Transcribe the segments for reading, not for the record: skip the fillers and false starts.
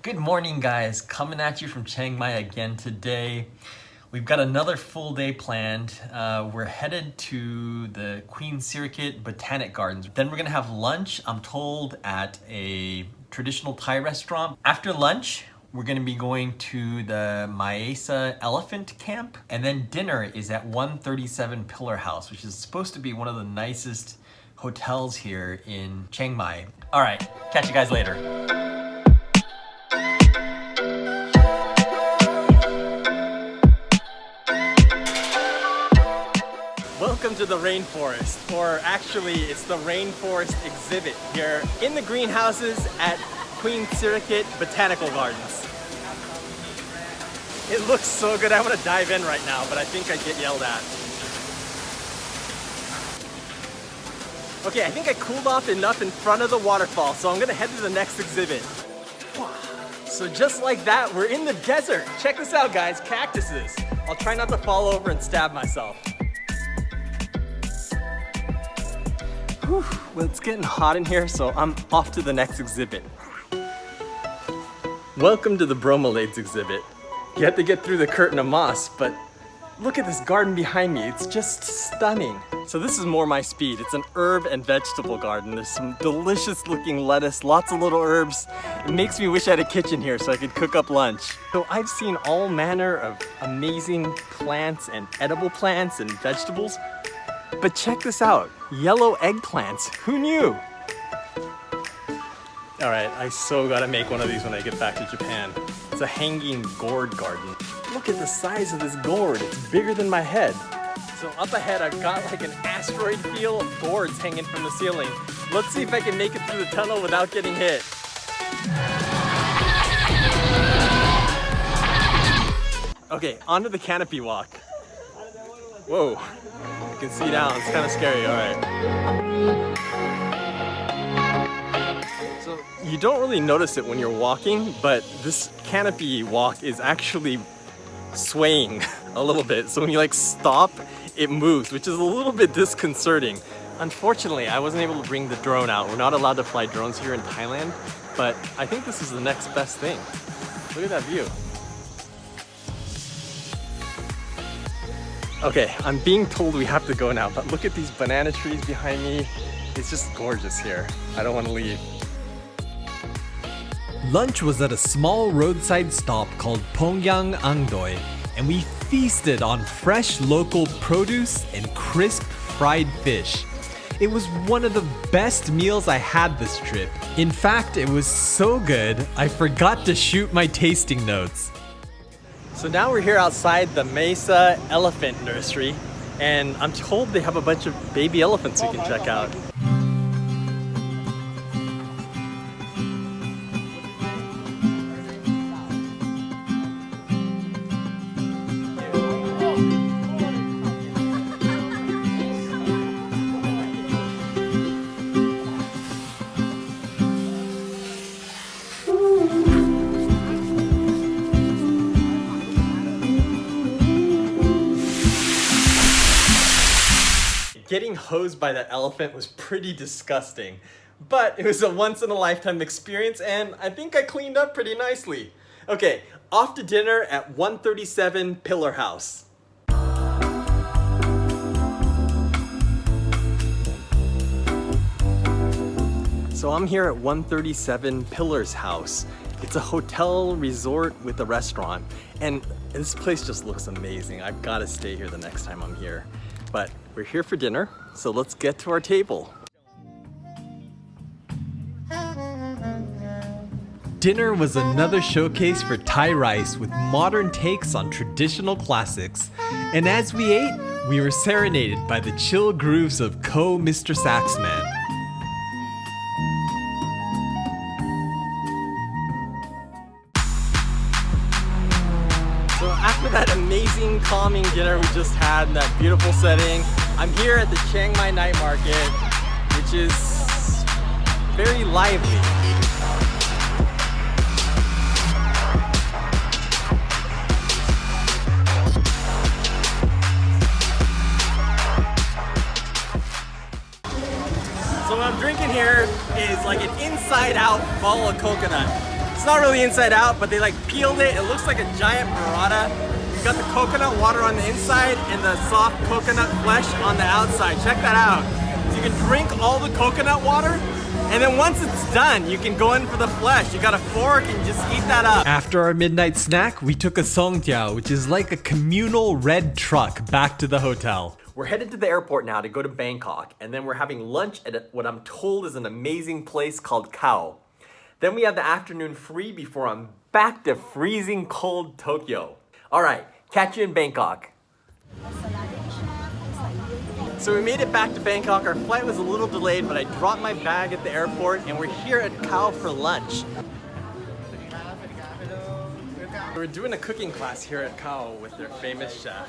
Good morning, guys. Coming at you from Chiang Mai again today. We've got another full day planned. We're headed to the Queen Sirikit Botanical Gardens. Then we're gonna have lunch, I'm told, at a traditional Thai restaurant. After lunch, we're gonna be going to the Maesa Elephant Camp. And then dinner is at 137 Pillar House, which is supposed to be one of the nicest hotels here in Chiang Mai. All right, catch you guys later. Welcome to the rainforest, or actually it's the rainforest exhibit here in the greenhouses at Queen Sirikit Botanical Gardens. It looks so good. I want to dive in right now, but I think I'd get yelled at. Okay, I think I cooled off enough in front of the waterfall, so I'm gonna head to the next exhibit. So just like that, we're in the desert. Check this out, guys, cactuses. I'll try not to fall over and stab myself. Whew, well, it's getting hot in here, so I'm off to the next exhibit. Welcome to the bromeliads exhibit. You have to get through the curtain of moss, but look at this garden behind me. It's just stunning. So this is more my speed. It's an herb and vegetable garden. There's some delicious looking lettuce, lots of little herbs. It makes me wish I had a kitchen here so I could cook up lunch. So I've seen all manner of amazing plants and edible plants and vegetables. But check this out, yellow eggplants. Who knew? All right, I so gotta make one of these when I get back to Japan. It's a hanging gourd garden. Look at the size of this gourd. It's bigger than my head. So up ahead, I've got like an asteroid field of gourds hanging from the ceiling. Let's see if I can make it through the tunnel without getting hit. Okay, onto the Canopy Walk. Whoa, I can see down. It's kind of scary. All right. So you don't really notice it when you're walking, but this Canopy Walk is actually swaying a little bit. So when you like stop, it moves, which is a little bit disconcerting. Unfortunately, I wasn't able to bring the drone out. We're not allowed to fly drones here in Thailand, but I think this is the next best thing. Look at that view. Okay, I'm being told we have to go now, but look at these banana trees behind me. It's just gorgeous here. I don't want to leave. Lunch was at a small roadside stop called Pongyang Angdoi, and we feasted on fresh local produce and crisp fried fish. It was one of the best meals I had this trip. In fact, it was so good, I forgot to shoot my tasting notes. So now we're here outside the Mesa Elephant Nursery, and I'm told they have a bunch of baby elephants we can check out. Getting hosed by that elephant was pretty disgusting, but it was a once-in-a-lifetime experience, and I think I cleaned up pretty nicely. Okay, off to dinner at 137 Pillar House. So I'm here at 137 Pillars House. It's a hotel resort with a restaurant, and this place just looks amazing. I've got to stay here the next time I'm here. But we're here for dinner, so let's get to our table. Dinner was another showcase for Thai rice with modern takes on traditional classics. And as we ate, we were serenaded by the chill grooves of Mr. Saxman. So after that amazing calming dinner we just had in that beautiful setting, I'm here at the Chiang Mai night market, which is very lively. So what I'm drinking here is like an inside-out ball of coconut. It's not really inside out, but they like peeled it. It looks like a giant burrata. You've got the coconut water on the inside and the soft coconut flesh on the outside. Check that out. So you can drink all the coconut water, and then once it's done, you can go in for the flesh. You got a fork and just eat that up. After our midnight snack, we took a songjiao, which is like a communal red truck, back to the hotel. We're headed to the airport now to go to Bangkok, and then we're having lunch at what I'm told is an amazing place called Khao. Then we have the afternoon free before I'm back to freezing cold Tokyo. All right, catch you in Bangkok. So we made it back to Bangkok. Our flight was a little delayed, but I dropped my bag at the airport, and we're here at Khao for lunch. We're doing a cooking class here at Khao with their famous chef,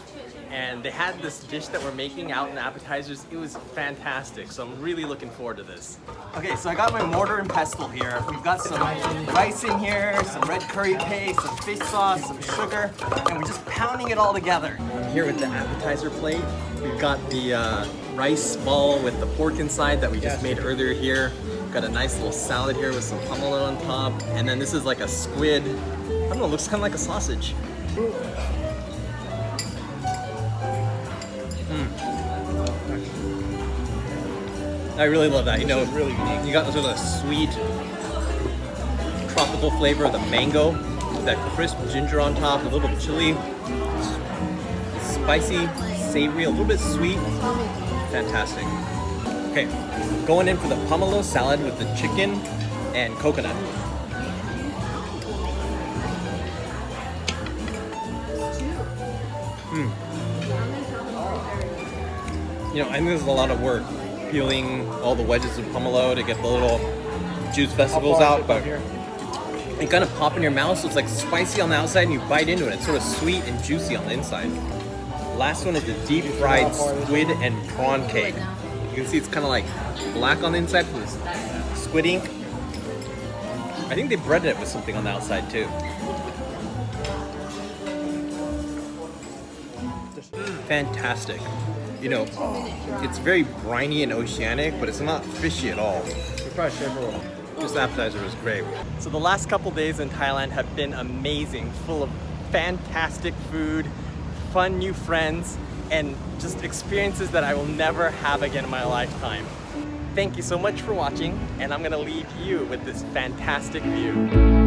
and they had this dish that we're making out in appetizers. It was fantastic, so I'm really looking forward to this. Okay, so I got my mortar and pestle here. We've got some rice in here, some red curry paste, some fish sauce, some sugar, and we're just pounding it all together. Here with the appetizer plate, we've got the rice ball with the pork inside that we just made earlier here. We've got a nice little salad here with some pomelo on top, and then this is like a squid. I don't know, it looks kind of like a sausage. I really love that. You know, really unique. You got sort of a sweet, tropical flavor of the mango, with that crisp ginger on top, a little chili, spicy, savory, a little bit sweet. Fantastic. Okay, going in for the pomelo salad with the chicken and coconut. You know, I think this is a lot of work, peeling all the wedges of pomelo to get the little juice vesicles out, but it kind of pop in your mouth, so it's like spicy on the outside and you bite into it. It's sort of sweet and juicy on the inside. Last one is the deep fried squid and prawn cake. You can see it's kind of like black on the inside with this squid ink. I think they breaded it with something on the outside too. Fantastic. You know, it's very briny and oceanic, but it's not fishy at all. This appetizer was great. So the last couple days in Thailand have been amazing, full of fantastic food, fun new friends, and just experiences that I will never have again in my lifetime. Thank you so much for watching, and I'm gonna leave you with this fantastic view.